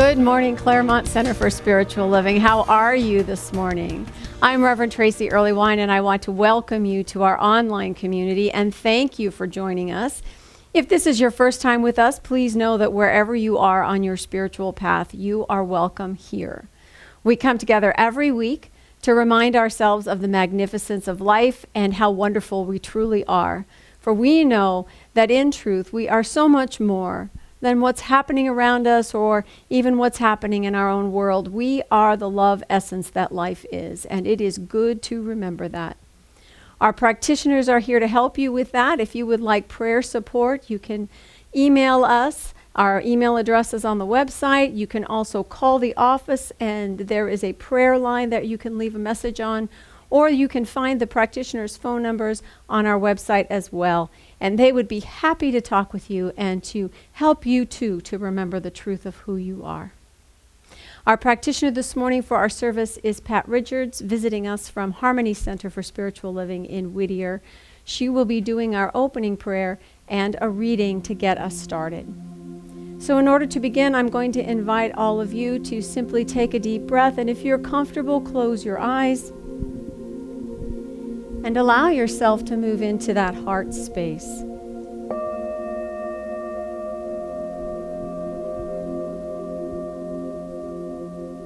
Good morning, Claremont Center for Spiritual Living. How are you this morning? I'm Reverend Tracy Earlywine, and I want to welcome you to our online community and thank you for joining us. If this is your first time with us, please know that wherever you are on your spiritual path, you are welcome here. We come together every week to remind ourselves of the magnificence of life and how wonderful we truly are. For we know that in truth, we are so much more than what's happening around us or even what's happening in our own world. We are the love essence that life is, and it is good to remember that. Our practitioners are here to help you with that. If you would like prayer support, you can email us. Our email address is on the website. You can also call the office, and there is a prayer line that you can leave a message on, or you can find the practitioners' phone numbers on our website as well. And they would be happy to talk with you and to help you too to remember the truth of who you are. Our practitioner this morning for our service is Pat Richards, visiting us from Harmony Center for Spiritual Living in Whittier. She will be doing our opening prayer and a reading to get us started. So in order to begin, I'm going to invite all of you to simply take a deep breath, and if you're comfortable, close your eyes and allow yourself to move into that heart space.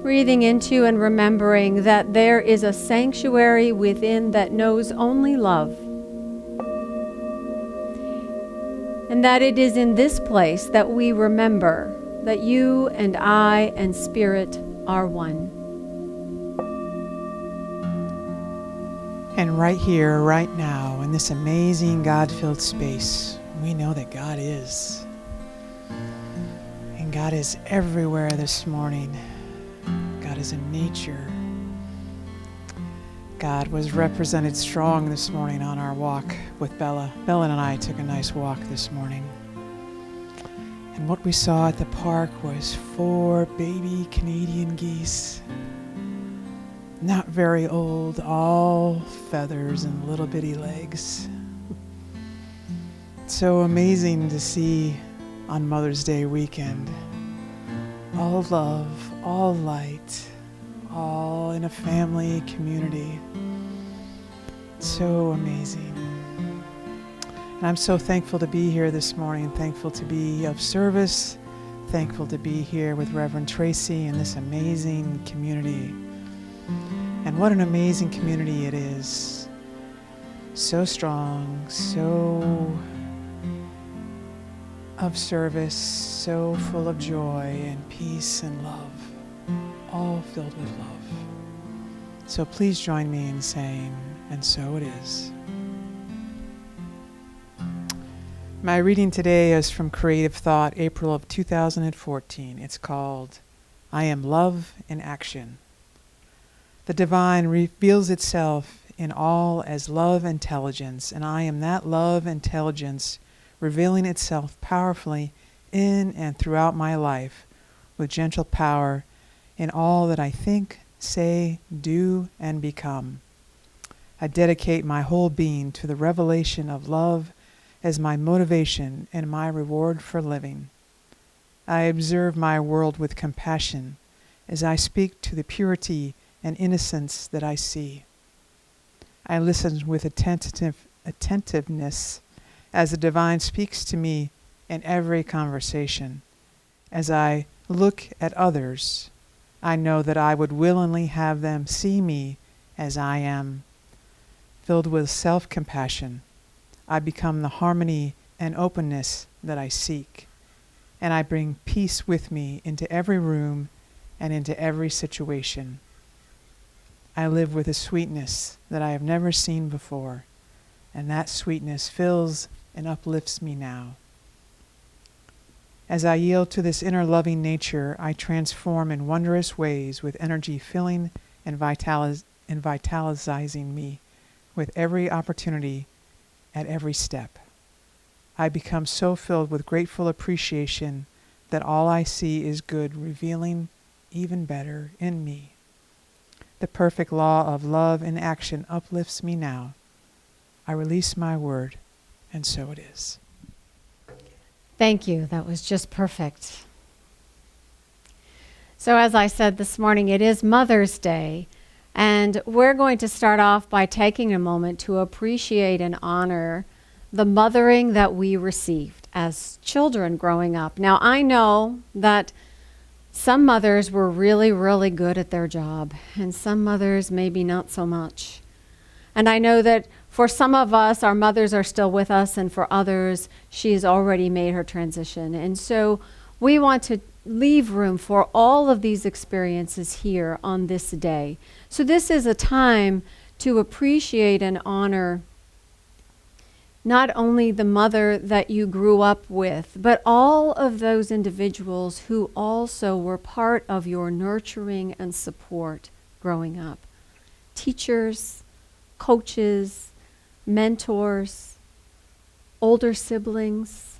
Breathing into and remembering that there is a sanctuary within that knows only love. And that it is in this place that we remember that you and I and Spirit are one. And right here, right now, in this amazing God-filled space, we know that God is. And God is everywhere this morning. God is in nature. God was represented strong this morning on our walk with Bella. Bella and I took a nice walk this morning. And what we saw at the park was 4 baby Canadian geese. Not very old, all feathers and little bitty legs. So amazing to see on Mother's Day weekend. All love, all light, all in a family community. So amazing. And I'm so thankful to be here this morning, thankful to be of service, thankful to be here with Reverend Tracy in this amazing community. And what an amazing community it is. So strong, so of service, so full of joy and peace and love, all filled with love. So please join me in saying, and so it is. My reading today is from Creative Thought, April of 2014. It's called, I Am Love in Action. The divine reveals itself in all as love intelligence, and I am that love intelligence revealing itself powerfully in and throughout my life with gentle power in all that I think, say, do, and become. I dedicate my whole being to the revelation of love as my motivation and my reward for living. I observe my world with compassion as I speak to the purity and innocence that I see. I listen with attentiveness as the divine speaks to me in every conversation. As I look at others, I know that I would willingly have them see me as I am. Filled with self-compassion, I become the harmony and openness that I seek, and I bring peace with me into every room and into every situation. I live with a sweetness that I have never seen before, and that sweetness fills and uplifts me now. As I yield to this inner loving nature, I transform in wondrous ways with energy filling and vitalizing me with every opportunity at every step. I become so filled with grateful appreciation that all I see is good, revealing even better in me. The perfect law of love in action uplifts me now. I release my word, and so it is. Thank you. That was just perfect. So as I said this morning, it is Mother's Day, and we're going to start off by taking a moment to appreciate and honor the mothering that we received as children growing up. Now, I know that some mothers were really, really good at their job, and some mothers maybe not so much. And I know that for some of us, our mothers are still with us, and for others, she has already made her transition. And so we want to leave room for all of these experiences here on this day. So this is a time to appreciate and honor not only the mother that you grew up with, but all of those individuals who also were part of your nurturing and support growing up. Teachers, coaches, mentors, older siblings,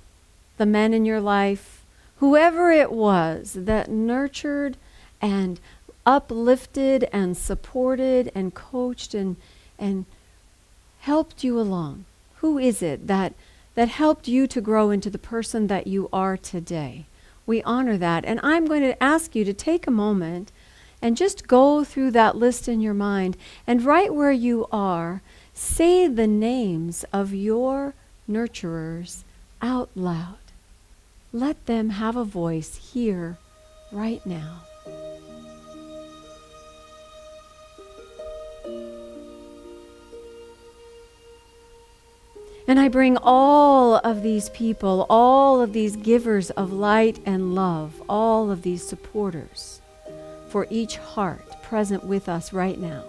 the men in your life, whoever it was that nurtured and uplifted and supported and coached and helped you along. Who is it that helped you to grow into the person that you are today? We honor that. And I'm going to ask you to take a moment and just go through that list in your mind. And right where you are, say the names of your nurturers out loud. Let them have a voice here, right now. And I bring all of these people, all of these givers of light and love, all of these supporters for each heart present with us right now,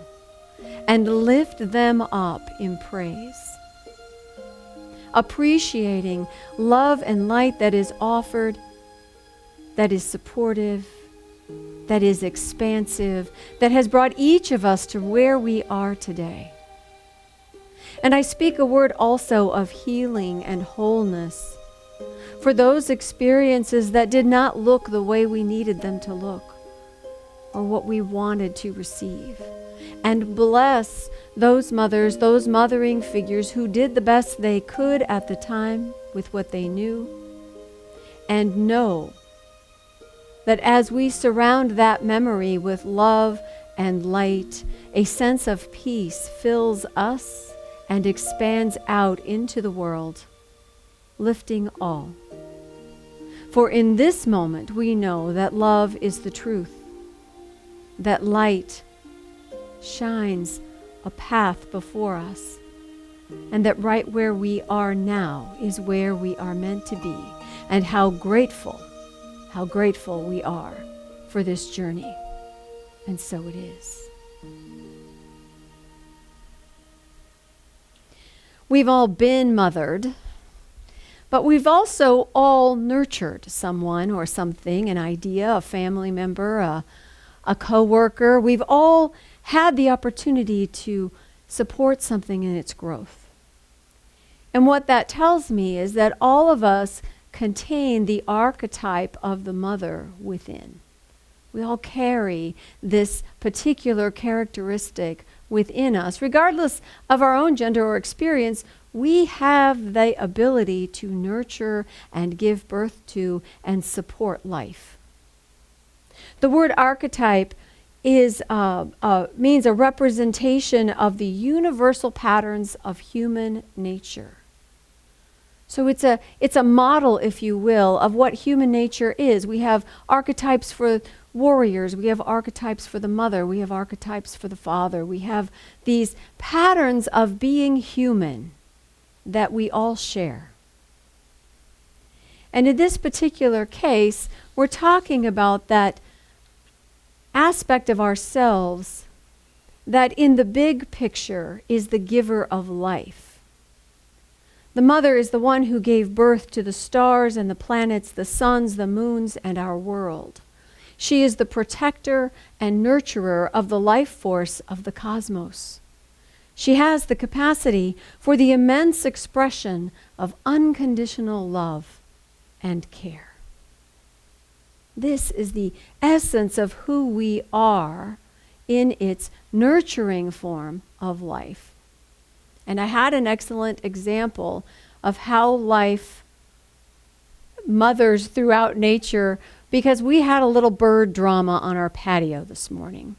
and lift them up in praise, appreciating love and light that is offered, that is supportive, that is expansive, that has brought each of us to where we are today. And I speak a word also of healing and wholeness for those experiences that did not look the way we needed them to look or what we wanted to receive. And bless those mothers, those mothering figures who did the best they could at the time with what they knew. And know that as we surround that memory with love and light, a sense of peace fills us and expands out into the world, lifting all. For in this moment we know that love is the truth, that light shines a path before us, and that right where we are now is where we are meant to be, and how grateful we are for this journey. And so it is. We've all been mothered, but we've also all nurtured someone or something, an idea, a family member, a coworker. We've all had the opportunity to support something in its growth. And what that tells me is that all of us contain the archetype of the mother within. We all carry this particular characteristic within us. Regardless of our own gender or experience, we have the ability to nurture and give birth to and support life. The word archetype means a representation of the universal patterns of human nature. So it's a model, if you will, of what human nature is. We have archetypes for warriors, we have archetypes for the mother, we have archetypes for the father. We have these patterns of being human that we all share. And in this particular case, we're talking about that aspect of ourselves that in the big picture is the giver of life. The mother is the one who gave birth to the stars and the planets, the suns, the moons, and our world. She is the protector and nurturer of the life force of the cosmos. She has the capacity for the immense expression of unconditional love and care. This is the essence of who we are in its nurturing form of life. And I had an excellent example of how life mothers throughout nature because we had a little bird drama on our patio this morning.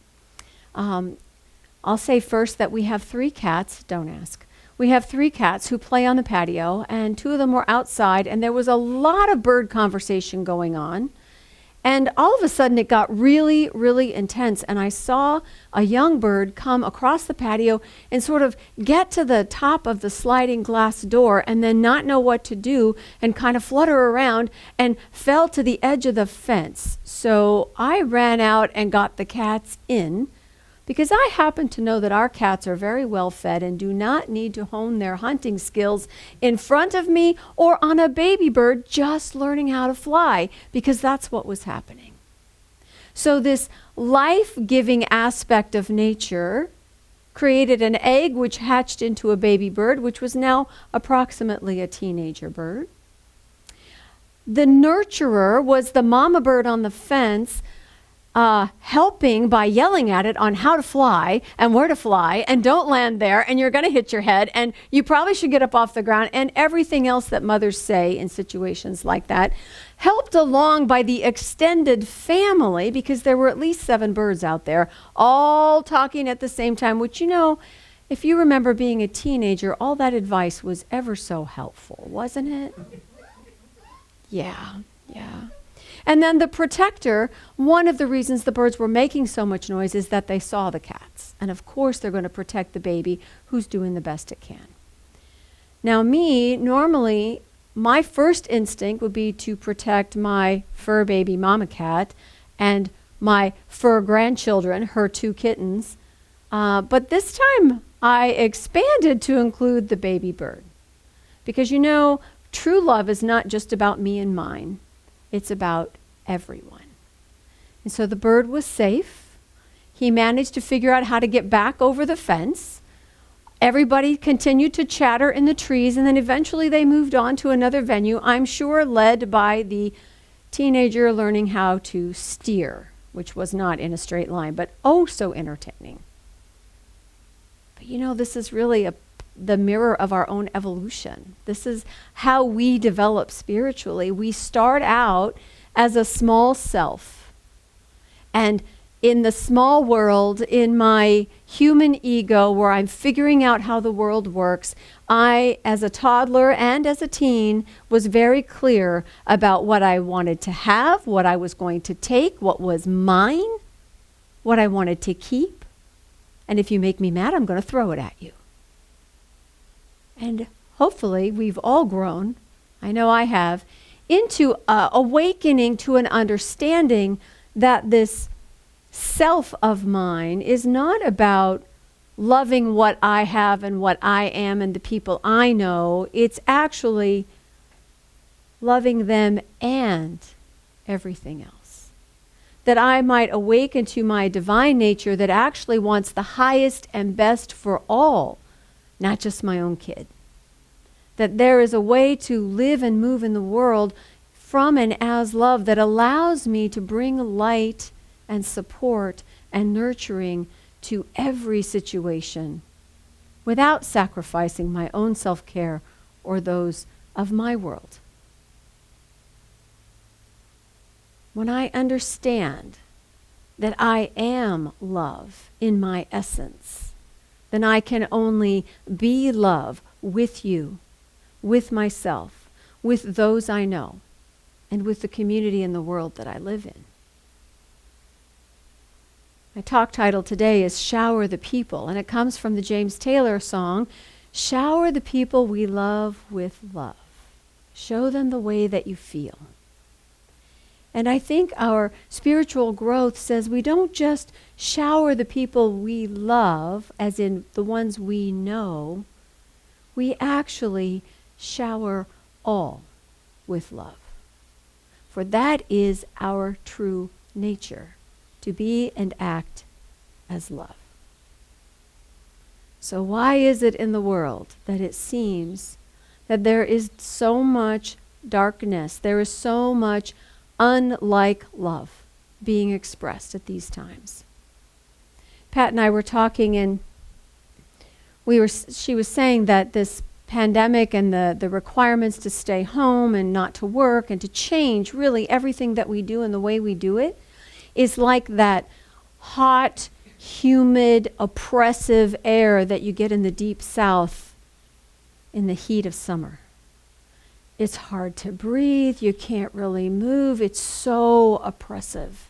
I'll say first that we have 3 cats. Don't ask. We have 3 cats who play on the patio, and 2 of them were outside, and there was a lot of bird conversation going on. And all of a sudden it got really, really intense, and I saw a young bird come across the patio and sort of get to the top of the sliding glass door and then not know what to do and kind of flutter around and fell to the edge of the fence. So I ran out and got the cats in, because I happen to know that our cats are very well fed and do not need to hone their hunting skills in front of me or on a baby bird just learning how to fly, because that's what was happening. So this life-giving aspect of nature created an egg which hatched into a baby bird, which was now approximately a teenager bird. The nurturer was the mama bird on the fence, helping by yelling at it on how to fly and where to fly, and don't land there, and you're going to hit your head, and you probably should get up off the ground, and everything else that mothers say in situations like that, helped along by the extended family, because there were at least 7 birds out there, all talking at the same time, which, if you remember being a teenager, all that advice was ever so helpful, wasn't it? Yeah. And then the protector, one of the reasons the birds were making so much noise is that they saw the cats. And of course they're going to protect the baby who's doing the best it can. Now normally, my first instinct would be to protect my fur baby mama cat and my fur grandchildren, her 2 kittens. But this time I expanded to include the baby bird. Because true love is not just about me and mine. It's about everyone. And so the bird was safe. He managed to figure out how to get back over the fence. Everybody continued to chatter in the trees, and then eventually they moved on to another venue, I'm sure led by the teenager learning how to steer, which was not in a straight line, but oh so entertaining. But this is really the mirror of our own evolution. This is how we develop spiritually. We start out as a small self. And in the small world, in my human ego, where I'm figuring out how the world works, I, as a toddler and as a teen, was very clear about what I wanted to have, what I was going to take, what was mine, what I wanted to keep. And if you make me mad, I'm going to throw it at you. And hopefully we've all grown, I know I have, into awakening to an understanding that this self of mine is not about loving what I have and what I am and the people I know. It's actually loving them and everything else. That I might awaken to my divine nature that actually wants the highest and best for all, not just my own kid. That there is a way to live and move in the world from and as love that allows me to bring light and support and nurturing to every situation without sacrificing my own self-care or those of my world. When I understand that I am love in my essence, then I can only be love with you, with myself, with those I know, and with the community and the world that I live in. My talk title today is Shower the People, and it comes from the James Taylor song, Shower the people we love with love. Show them the way that you feel. And I think our spiritual growth says we don't just shower the people we love, as in the ones we know, we actually shower all with love. For that is our true nature, to be and act as love. So why is it in the world that it seems that there is so much darkness, there is so much unlike love being expressed at these times? Pat and I were talking, and she was saying that this pandemic and the requirements to stay home and not to work and to change really everything that we do and the way we do it is like that hot, humid, oppressive air that you get in the deep south in the heat of summer. It's hard to breathe. You can't really move. It's so oppressive.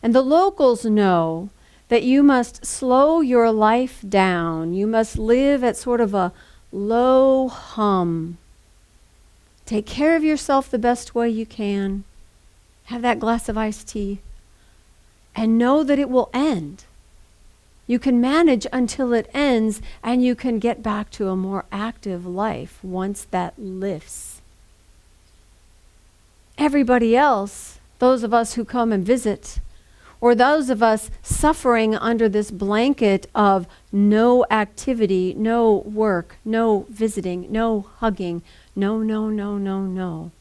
And the locals know that you must slow your life down. You must live at sort of a low hum. Take care of yourself the best way you can. Have that glass of iced tea. And know that it will end. You can manage until it ends, and you can get back to a more active life once that lifts. Everybody else, those of us who come and visit, or those of us suffering under this blanket of no activity, no work, no visiting, no hugging, no.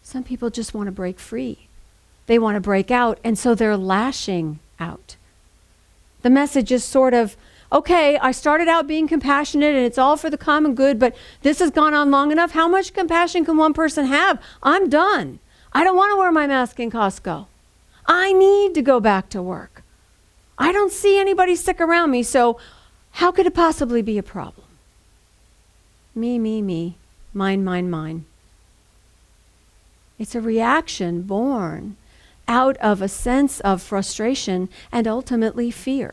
Some people just want to break free. They want to break out, and so they're lashing out. The message is sort of, okay, I started out being compassionate and it's all for the common good, but this has gone on long enough. How much compassion can one person have? I'm done. I don't want to wear my mask in Costco. I need to go back to work. I don't see anybody sick around me, so how could it possibly be a problem? Me. Mine. It's a reaction born out of a sense of frustration and ultimately fear.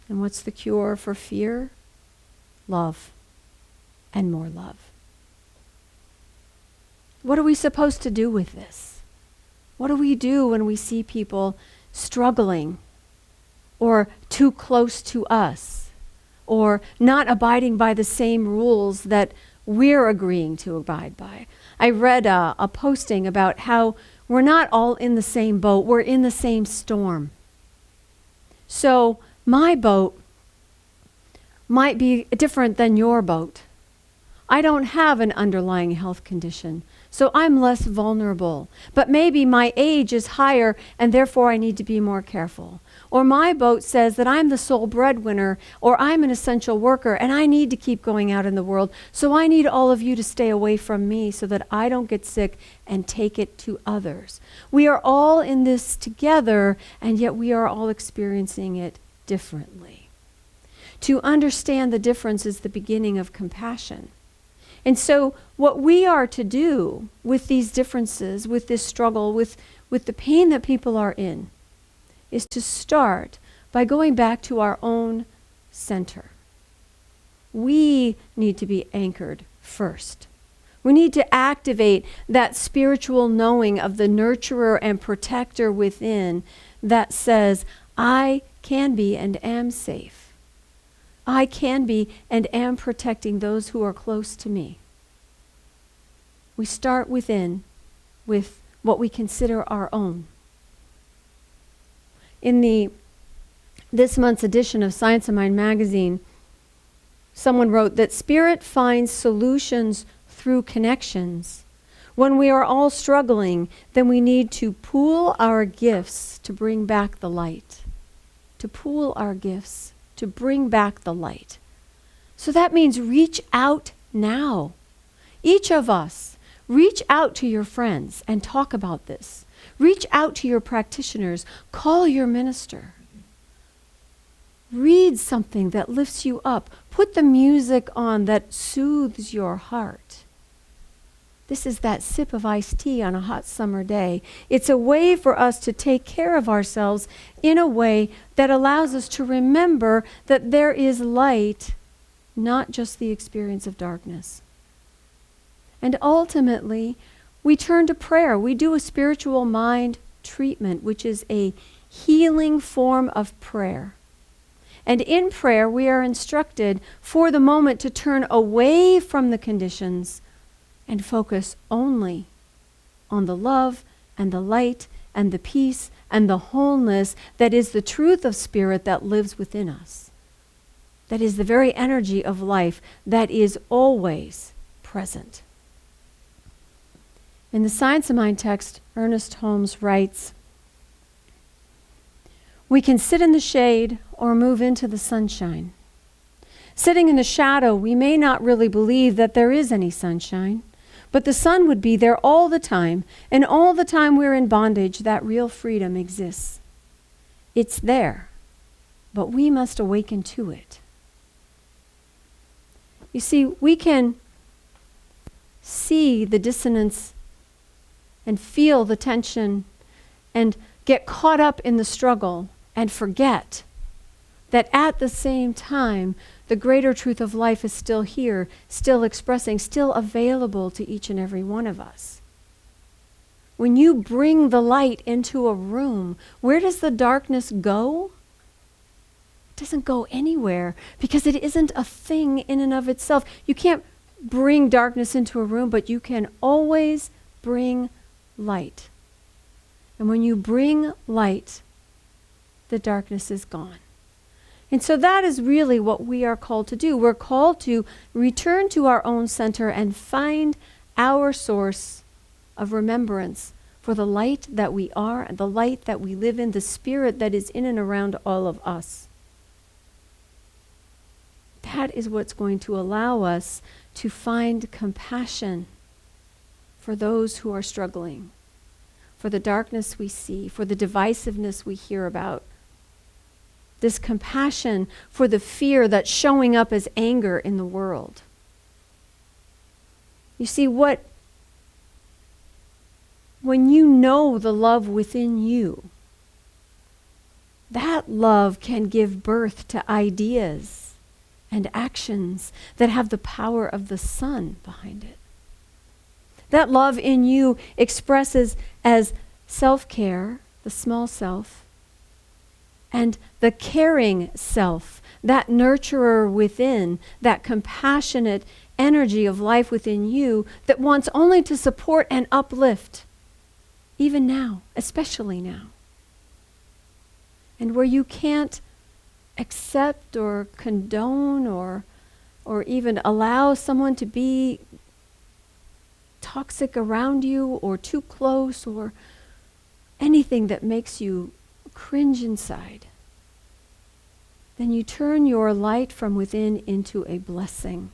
And what's the cure for fear? Love, and more love. What are we supposed to do with this? What do we do when we see people struggling or too close to us or not abiding by the same rules that we're agreeing to abide by? I read a posting about how we're not all in the same boat. We're in the same storm. So my boat might be different than your boat. I don't have an underlying health condition, so I'm less vulnerable. But maybe my age is higher and therefore I need to be more careful. Or my boat says that I'm the sole breadwinner, or I'm an essential worker and I need to keep going out in the world, so I need all of you to stay away from me so that I don't get sick and take it to others. We are all in this together, and yet we are all experiencing it differently. To understand the difference is the beginning of compassion. And so what we are to do with these differences, with this struggle, with the pain that people are in, is to start by going back to our own center. We need to be anchored first. We need to activate that spiritual knowing of the nurturer and protector within that says, I can be and am safe. I can be and am protecting those who are close to me. We start within with what we consider our own. In this month's edition of Science of Mind magazine, someone wrote that spirit finds solutions through connections. When we are all struggling, then we need to pool our gifts to bring back the light. To pool our gifts to bring back the light. So that means reach out now. Each of us, reach out to your friends and talk about this. Reach out to your practitioners. Call your minister. Read something that lifts you up. Put the music on that soothes your heart. This is that sip of iced tea on a hot summer day. It's a way for us to take care of ourselves in a way that allows us to remember that there is light, not just the experience of darkness. And ultimately, we turn to prayer. We do a spiritual mind treatment, which is a healing form of prayer. And in prayer, we are instructed for the moment to turn away from the conditions and focus only on the love and the light and the peace and the wholeness that is the truth of spirit that lives within us. That is the very energy of life that is always present. In the Science of Mind text, Ernest Holmes writes, "We can sit in the shade or move into the sunshine. Sitting in the shadow, we may not really believe that there is any sunshine, but the sun would be there all the time, and all the time we're in bondage, that real freedom exists. It's there, but we must awaken to it. You see, we can see the dissonance and feel the tension and get caught up in the struggle and forget that at the same time, the greater truth of life is still here, still expressing, still available to each and every one of us. When you bring the light into a room, where does the darkness go? It doesn't go anywhere because it isn't a thing in and of itself. You can't bring darkness into a room, but you can always bring light. And when you bring light, the darkness is gone. And so that is really what we are called to do. We're called to return to our own center and find our source of remembrance for the light that we are and the light that we live in, the spirit that is in and around all of us. That is what's going to allow us to find compassion for those who are struggling, for the darkness we see, for the divisiveness we hear about. This compassion for the fear that's showing up as anger in the world. You see, when you know the love within you, that love can give birth to ideas and actions that have the power of the sun behind it. That love in you expresses as self-care, the small self, and the caring self, that nurturer within, that compassionate energy of life within you that wants only to support and uplift, even now, especially now. And where you can't accept or condone or even allow someone to be toxic around you or too close or anything that makes you cringe inside, then you turn your light from within into a blessing.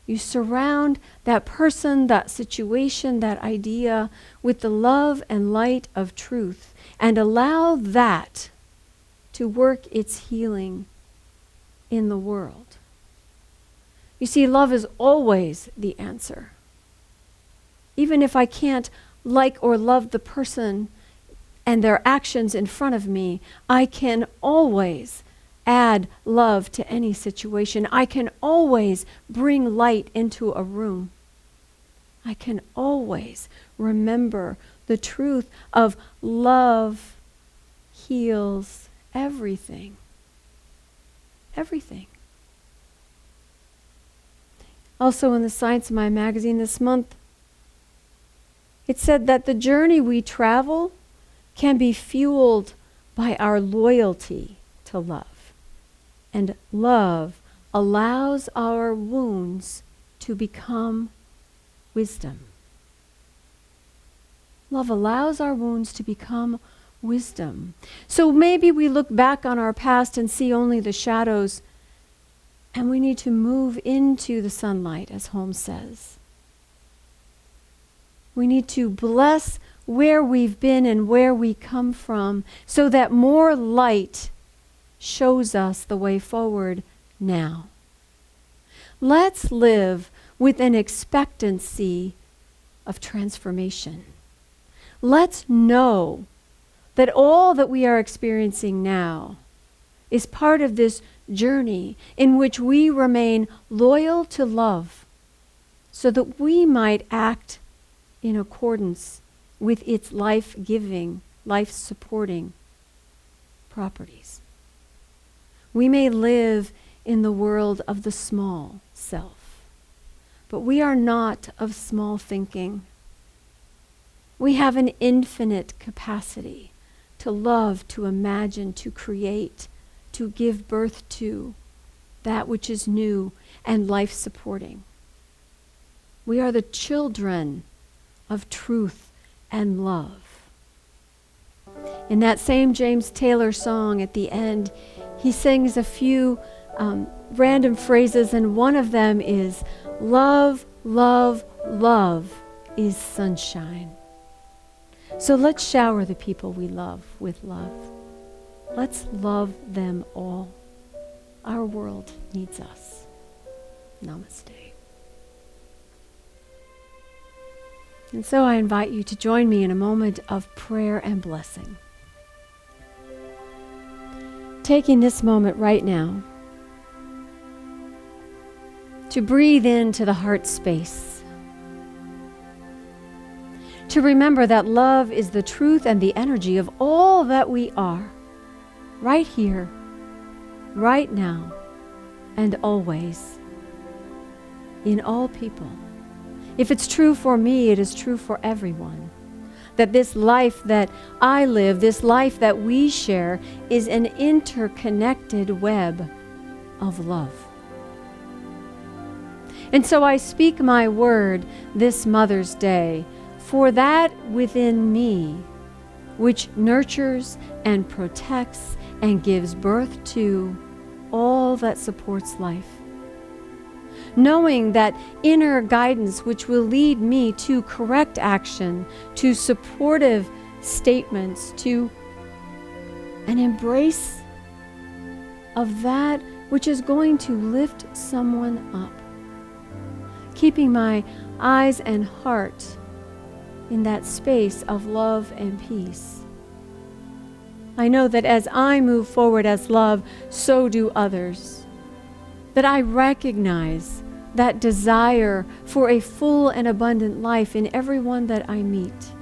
You surround that person, that situation, that idea with the love and light of truth and allow that to work its healing in the world. You see, love is always the answer. Even if I can't like or love the person and their actions in front of me, I can always add love to any situation. I can always bring light into a room. I can always remember the truth of love heals everything. Everything. Also in the Science of My magazine this month, it said that the journey we travel can be fueled by our loyalty to love. And love allows our wounds to become wisdom. Love allows our wounds to become wisdom. So maybe we look back on our past and see only the shadows, and we need to move into the sunlight, as Holmes says. We need to bless where we've been and where we come from so that more light shows us the way forward now. Let's live with an expectancy of transformation. Let's know that all that we are experiencing now is part of this journey in which we remain loyal to love so that we might act in accordance with its life-giving, life-supporting properties. We may live in the world of the small self, but we are not of small thinking. We have an infinite capacity to love, to imagine, to create, to give birth to that which is new and life-supporting. We are the children of truth and love. In that same James Taylor song at the end, he sings a few random phrases, and one of them is love, love, love is sunshine. So let's shower the people we love with love. Let's love them all. Our world needs us. Namaste. And so I invite you to join me in a moment of prayer and blessing. Taking this moment right now to breathe into the heart space, to remember that love is the truth and the energy of all that we are, right here, right now, and always, in all people. If it's true for me, it is true for everyone. That this life that I live, this life that we share, is an interconnected web of love. And so I speak my word this Mother's Day for that within me, which nurtures and protects and gives birth to all that supports life. Knowing that inner guidance which will lead me to correct action, to supportive statements, to an embrace of that which is going to lift someone up. Keeping my eyes and heart in that space of love and peace. I know that as I move forward as love, so do others. That I recognize that desire for a full and abundant life in everyone that I meet.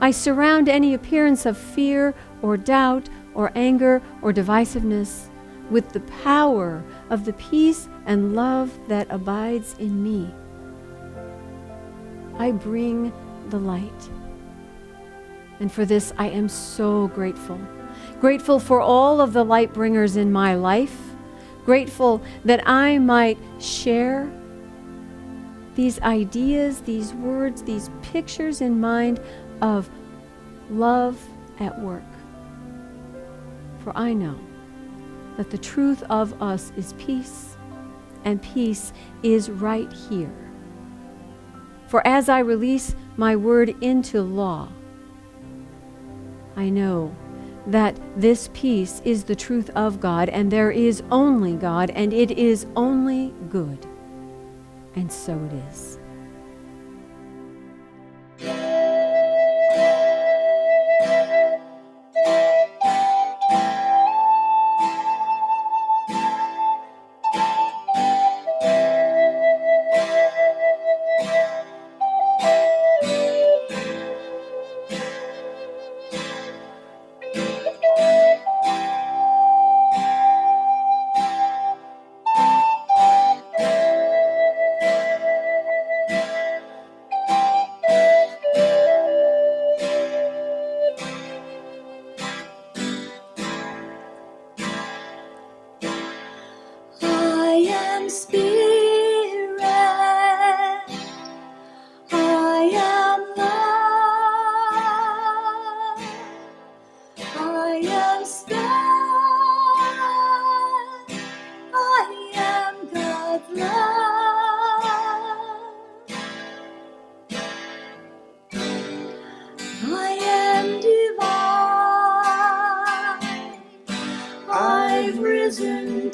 I surround any appearance of fear or doubt or anger or divisiveness with the power of the peace and love that abides in me. I bring the light. And for this I am so grateful. Grateful for all of the light bringers in my life. Grateful that I might share these ideas, these words, these pictures in mind of love at work. For I know that the truth of us is peace, and peace is right here. For as I release my word into law, I know that this peace is the truth of God, and there is only God, and it is only good. And so it is.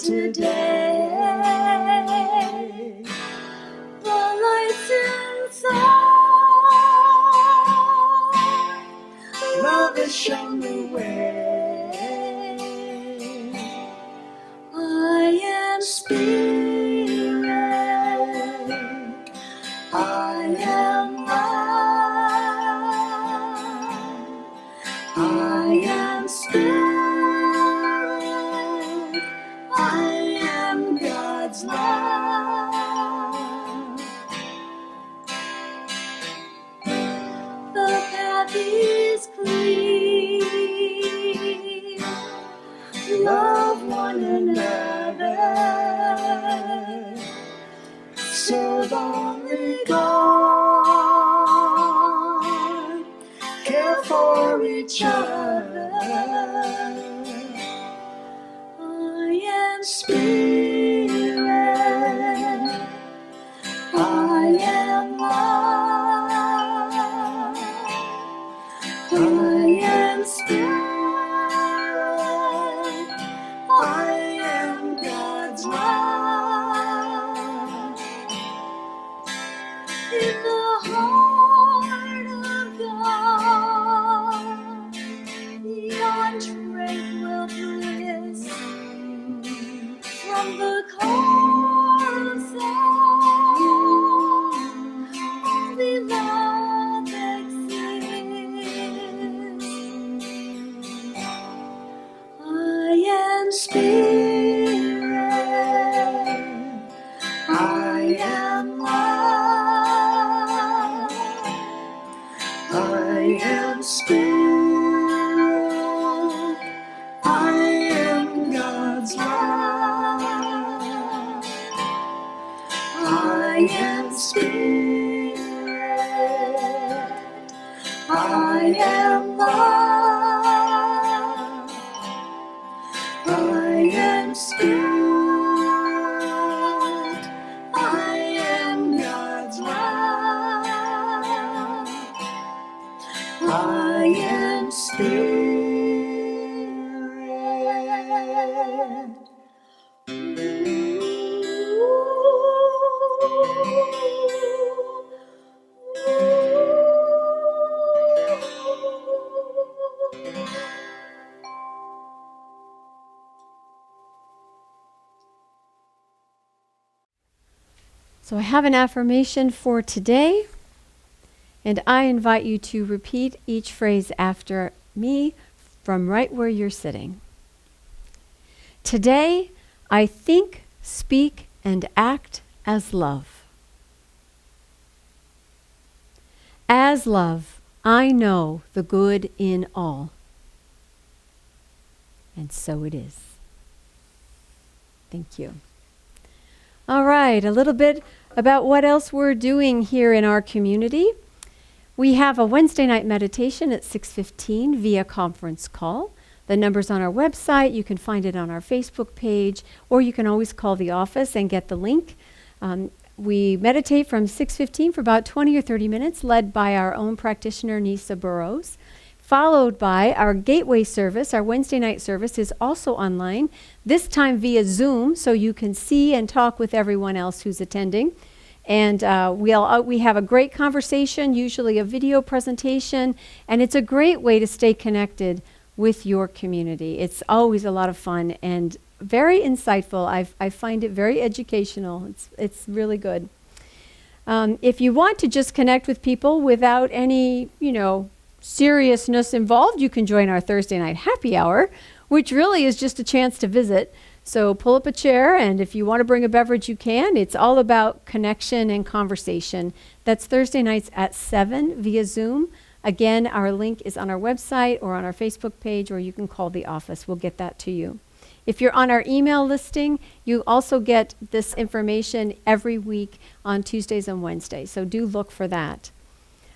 Today, the lights inside, love has shown the way. I am spirit, I am light, I am spirit. I am God's love. The path is clear. Love one another. Serve only God. Care for each other. I am am spirit. I am love. I am spirit. I am God's love. In the heart of God, yon tranquil bliss, from the chorus of beloved exists. I am spirit. I am love. I am spirit. I am God's love. I am spirit. I am love. I am spirit. I am God's love. I am spirit. So I have an affirmation for today, and I invite you to repeat each phrase after me from right where you're sitting. Today, I think, speak, and act as love. As love, I know the good in all. And so it is. Thank you. All right, a little bit about what else we're doing here in our community. We have a Wednesday night meditation at 6:15 via conference call. The number's on our website. You can find it on our Facebook page, or you can always call the office and get the link. We meditate from 6:15 for about 20 or 30 minutes, led by our own practitioner, Nisa Burrows, followed by our gateway service. Our Wednesday night service is also online, this time via Zoom, so you can see and talk with everyone else who's attending. And we have a great conversation, usually a video presentation, and it's a great way to stay connected with your community. It's always a lot of fun and very insightful. I find it very educational. It's really good. If you want to just connect with people without any, seriousness involved, you can join our Thursday night happy hour, which really is just a chance to visit. So pull up a chair, and if you want to bring a beverage, you can. It's all about connection and conversation. That's Thursday nights at 7 via Zoom. Again, our link is on our website or on our Facebook page, or you can call the office. We'll get that to you. If you're on our email listing, you also get this information every week on Tuesdays and Wednesdays, so do look for that.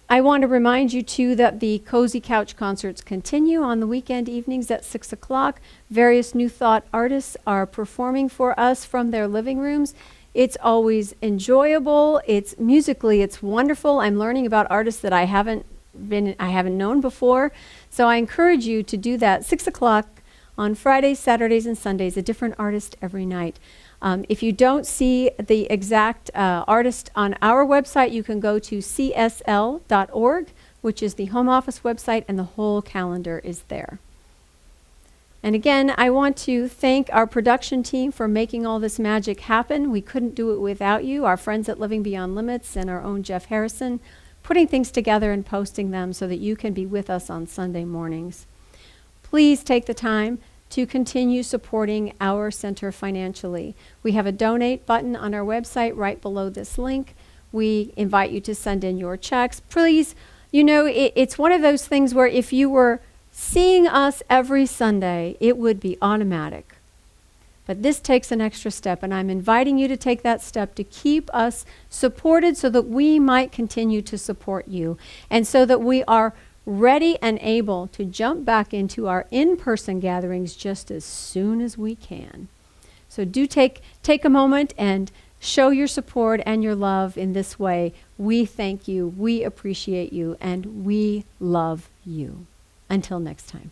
I want to remind you, too, that the Cozy Couch concerts continue on the weekend evenings at 6 o'clock. Various New Thought artists are performing for us from their living rooms. It's always enjoyable. It's wonderful. I'm learning about artists that I haven't known before. So I encourage you to do that. 6 o'clock on Fridays, Saturdays, and Sundays, a different artist every night. If you don't see the exact artist on our website, you can go to csl.org, which is the home office website, and the whole calendar is there. And again, I want to thank our production team for making all this magic happen. We couldn't do it without you, our friends at Living Beyond Limits and our own Jeff Harrison, putting things together and posting them so that you can be with us on Sunday mornings. Please take the time to continue supporting our center financially. We have a donate button on our website right below this link. We invite you to send in your checks. Please, it's one of those things where if you were seeing us every Sunday, it would be automatic. But this takes an extra step, and I'm inviting you to take that step to keep us supported so that we might continue to support you, and so that we are ready and able to jump back into our in-person gatherings just as soon as we can. So do take a moment and show your support and your love in this way. We thank you, we appreciate you, and we love you. Until next time.